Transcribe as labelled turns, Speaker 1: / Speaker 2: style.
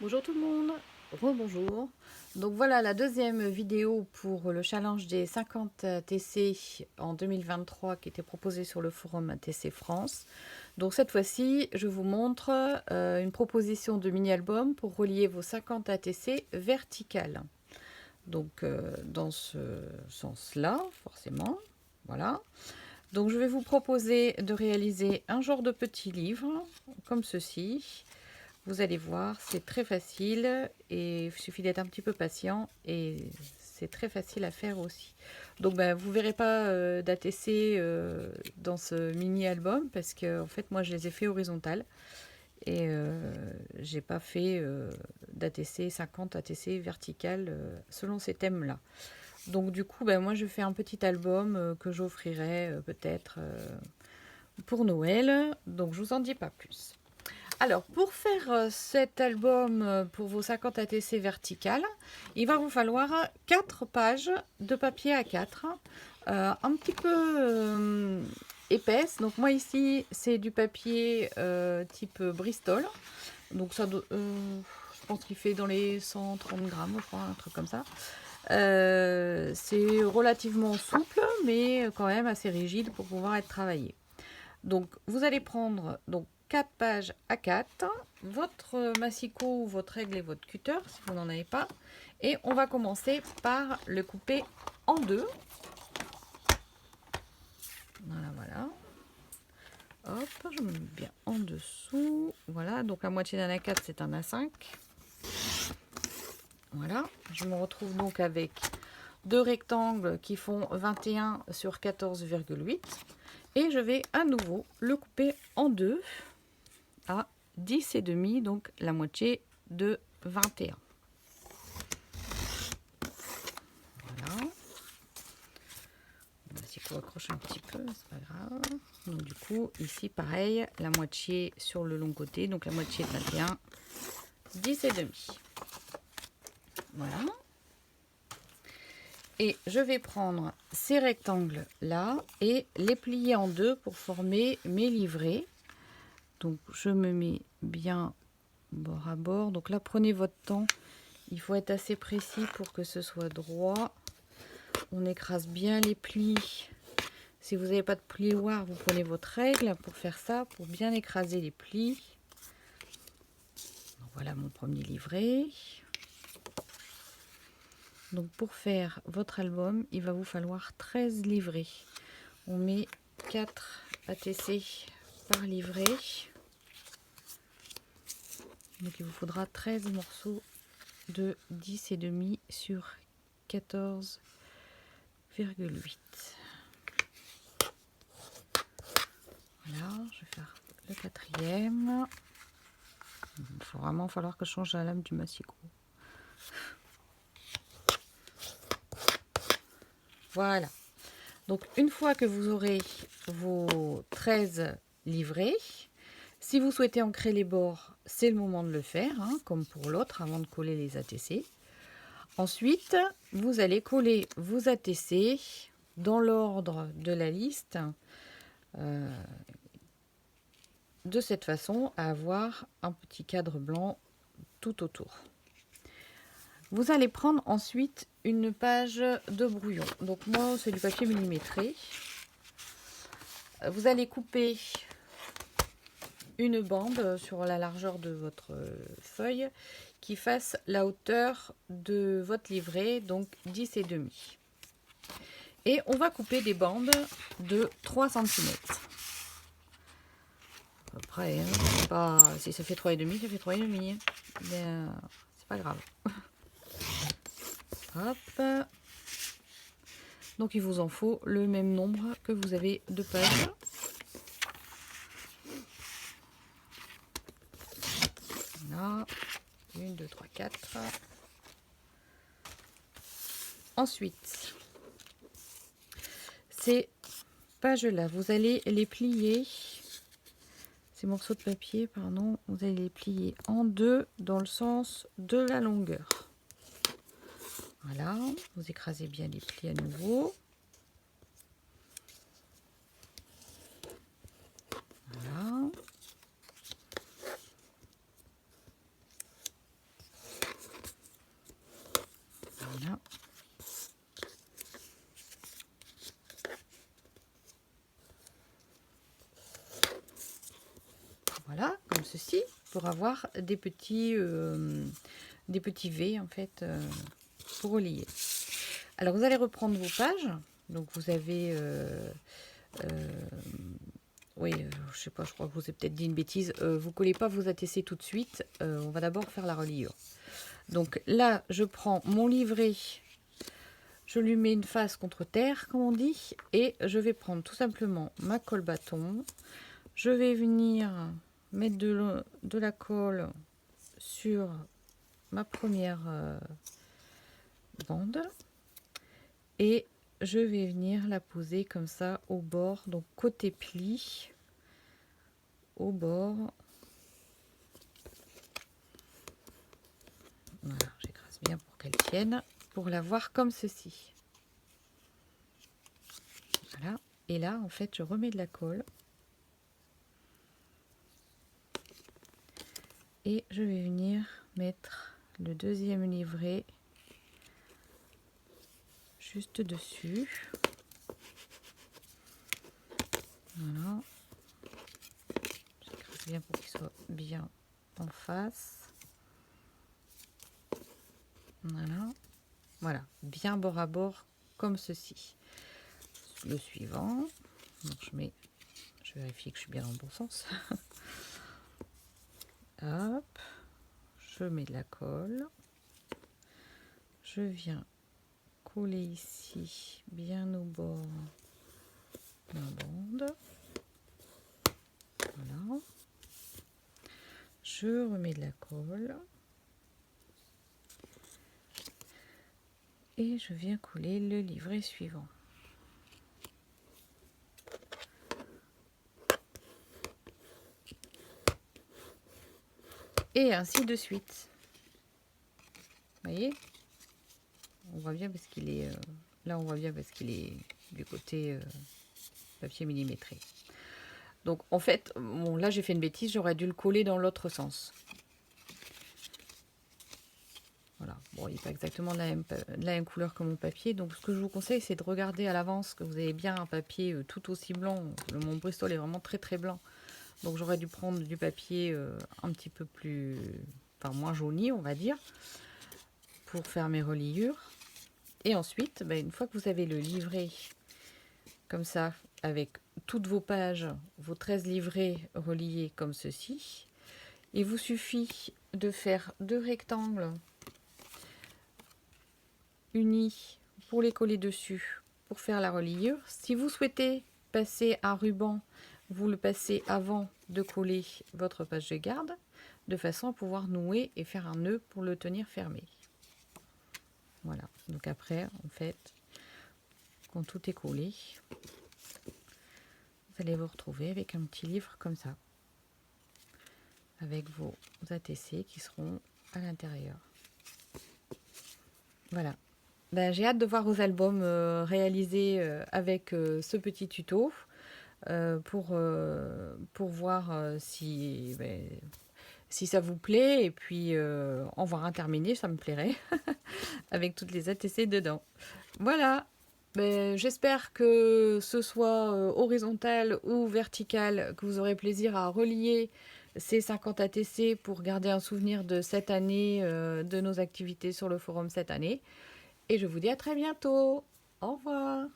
Speaker 1: Bonjour tout le monde, rebonjour. Donc voilà la deuxième vidéo pour le challenge des 50 TC en 2023 qui était proposé sur le forum TC France. Donc cette fois-ci, je vous montre une proposition de mini-album pour relier vos 50 ATC verticales. Donc dans ce sens-là, forcément, voilà. Donc je vais vous proposer de réaliser un genre de petit livre comme ceci. Vous allez voir, c'est très facile et il suffit d'être un petit peu patient et c'est très facile à faire aussi. Donc vous ne verrez pas d'ATC dans ce mini-album parce que en fait moi je les ai fait horizontales et j'ai pas fait d'ATC 50 ATC verticales selon ces thèmes-là. Donc du coup moi je fais un petit album que j'offrirai peut-être pour Noël. Donc je vous en dis pas plus. Alors, pour faire cet album pour vos 50 ATC verticales, il va vous falloir 4 pages de papier A4, un petit peu épaisse. Donc moi ici, c'est du papier type Bristol. Donc ça, je pense qu'il fait dans les 130 grammes, je crois, un truc comme ça. C'est relativement souple, mais quand même assez rigide pour pouvoir être travaillé. Donc, vous allez prendre 4 pages A4, votre massicot, votre règle et votre cutter, si vous n'en avez pas. Et on va commencer par le couper en deux. Voilà, voilà. Hop, je me mets bien en dessous. Voilà, donc la moitié d'un A4, c'est un A5. Voilà, je me retrouve donc avec deux rectangles qui font 21 sur 14,8. Et je vais à nouveau le couper en deux à 10,5, donc la moitié de 21. Voilà. Si on accroche un petit peu, c'est pas grave. Donc du coup, ici pareil, la moitié sur le long côté, donc la moitié de 21, 10,5. Voilà. Et je vais prendre ces rectangles là et les plier en deux pour former mes livrets. Donc je me mets bien bord à bord. Donc là, prenez votre temps. Il faut être assez précis pour que ce soit droit. On écrase bien les plis. Si vous n'avez pas de plioir, vous prenez votre règle pour faire ça, pour bien écraser les plis. Donc voilà mon premier livret. Donc pour faire votre album, il va vous falloir 13 livrets. On met 4 ATC par livret. Donc il vous faudra 13 morceaux de 10,5 sur 14,8. Voilà, je vais faire le quatrième. Il va vraiment falloir que je change la lame du massicot. Voilà. Donc une fois que vous aurez vos 13 livrets, si vous souhaitez ancrer les bords, c'est le moment de le faire, hein, comme pour l'autre, avant de coller les ATC. Ensuite, vous allez coller vos ATC dans l'ordre de la liste, de cette façon à avoir un petit cadre blanc tout autour. Vous allez prendre ensuite une page de brouillon. Donc moi, c'est du papier millimétré. Vous allez couper une bande sur la largeur de votre feuille qui fasse la hauteur de votre livret, donc 10,5. Et on va couper des bandes de 3 cm. Après, hein, pas, si ça fait 3,5, ça fait 3,5. Mais c'est pas grave. Hop. Donc il vous en faut le même nombre que vous avez de pages. Voilà. 1, 2, 3, 4. Ensuite, ces pages-là, vous allez les plier. Ces morceaux de papier, pardon, vous allez les plier en deux dans le sens de la longueur. Voilà, vous écrasez bien les plis à nouveau. Voilà. Voilà. Voilà, comme ceci, pour avoir des petits V en fait pour relier. Alors vous allez reprendre vos pages. Donc vous avez, oui, je sais pas, je crois que je vous ai peut-être dit une bêtise. Vous collez pas vos ATC tout de suite. On va d'abord faire la reliure. Donc là, je prends mon livret. Je lui mets une face contre terre, comme on dit, et je vais prendre tout simplement ma colle bâton. Je vais venir mettre de la colle sur ma première bande et je vais venir la poser comme ça au bord, donc côté pli, au bord. Voilà, j'écrase bien pour qu'elle tienne, pour la voir comme ceci. Voilà, et là en fait je remets de la colle. Et je vais venir mettre le deuxième livret juste dessus. Voilà. J'écrase bien pour qu'il soit bien en face. Voilà. Voilà, bien bord à bord comme ceci. Le suivant. Donc je vérifie que je suis bien dans le bon sens. Hop. Je mets de la colle. Je viens coller ici, bien au bord de la bande. Voilà. Je remets de la colle. Et je viens coller le livret suivant. Et ainsi de suite. Vous voyez? On voit bien parce qu'il est... là, on voit bien parce qu'il est du côté papier millimétré. Donc, en fait, bon, là, j'ai fait une bêtise. J'aurais dû le coller dans l'autre sens. Voilà. Bon, il n'est pas exactement de la même couleur que mon papier. Donc, ce que je vous conseille, c'est de regarder à l'avance que vous avez bien un papier tout aussi blanc. Mon Bristol est vraiment très, très blanc. Donc, j'aurais dû prendre du papier un petit peu plus... Enfin, moins jauni, on va dire, pour faire mes reliures. Et ensuite, une fois que vous avez le livret comme ça, avec toutes vos pages, vos 13 livrets reliés comme ceci, il vous suffit de faire 2 rectangles unis pour les coller dessus, pour faire la reliure. Si vous souhaitez passer un ruban, vous le passez avant de coller votre page de garde, de façon à pouvoir nouer et faire un nœud pour le tenir fermé. Voilà, donc après, en fait, quand tout est collé, vous allez vous retrouver avec un petit livre comme ça, avec vos ATC qui seront à l'intérieur. Voilà. J'ai hâte de voir vos albums réalisés avec ce petit tuto pour voir si ça vous plaît, et puis en voir un terminé, ça me plairait, avec toutes les ATC dedans. Voilà. J'espère que ce soit horizontal ou vertical, que vous aurez plaisir à relier ces 50 ATC pour garder un souvenir de cette année, de nos activités sur le forum cette année. Et je vous dis à très bientôt. Au revoir.